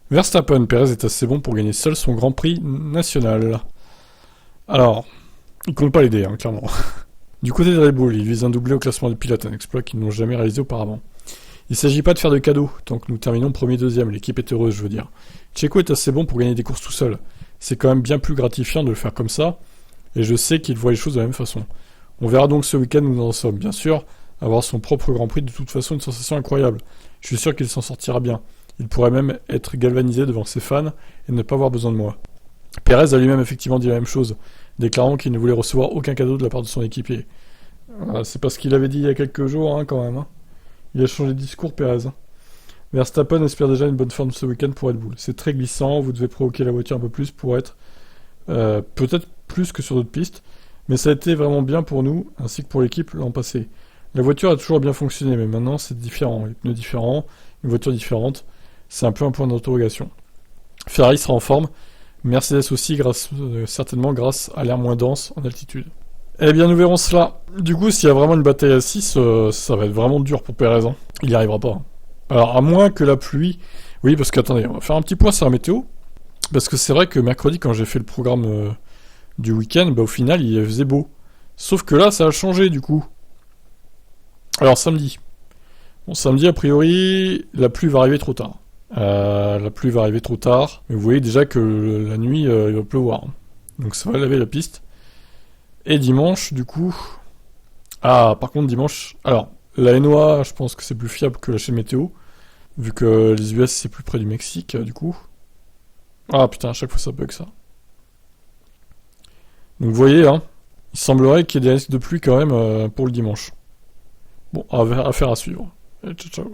Verstappen, Perez est assez bon pour gagner seul son Grand Prix national. Alors, il compte pas l'aider, hein, clairement. Du côté de Red Bull, il vise un doublé au classement des pilotes, un exploit qu'ils n'ont jamais réalisé auparavant. Il s'agit pas de faire de cadeaux, tant que nous terminons premier-deuxième, l'équipe est heureuse, je veux dire. Checo est assez bon pour gagner des courses tout seul. C'est quand même bien plus gratifiant de le faire comme ça, et je sais qu'il voit les choses de la même façon. On verra donc ce week-end où nous en sommes, bien sûr. Avoir son propre Grand Prix, de toute façon, une sensation incroyable. Je suis sûr qu'il s'en sortira bien. Il pourrait même être galvanisé devant ses fans et ne pas avoir besoin de moi. Perez a lui-même effectivement dit la même chose, déclarant qu'il ne voulait recevoir aucun cadeau de la part de son équipier. C'est pas ce qu'il avait dit il y a quelques jours, hein, quand même. Hein. Il a changé de discours, Perez. Verstappen espère déjà une bonne forme ce week-end pour Red Bull. C'est très glissant, vous devez provoquer la voiture un peu plus pour être peut-être plus que sur d'autres pistes, mais ça a été vraiment bien pour nous, ainsi que pour l'équipe l'an passé. La voiture a toujours bien fonctionné, mais maintenant c'est différent. Les pneus différents, une voiture différente, c'est un peu un point d'interrogation. Ferrari sera en forme, Mercedes aussi, certainement grâce à l'air moins dense en altitude. Eh bien, nous verrons cela. Du coup, s'il y a vraiment une bataille à 6, ça va être vraiment dur pour Perez. Hein. Il n'y arrivera pas. Hein. Alors, à moins que la pluie... Oui, parce qu'attendez, on va faire un petit point sur la météo. Parce que c'est vrai que mercredi, quand j'ai fait le programme du week-end, au final, il faisait beau. Sauf que là, ça a changé, du coup. Alors, samedi. Bon, samedi, a priori, la pluie va arriver trop tard. La pluie va arriver trop tard. Mais vous voyez déjà que la nuit, il va pleuvoir. Donc, ça va laver la piste. Et dimanche, du coup... Ah, par contre, dimanche... Alors, la NOA, je pense que c'est plus fiable que la chaîne météo. Vu que les US, c'est plus près du Mexique, du coup. Ah, putain, à chaque fois, ça bug, ça. Donc, vous voyez, hein, il semblerait qu'il y ait des risques de pluie quand même pour le dimanche. Bon, affaire à suivre. Et ciao, ciao.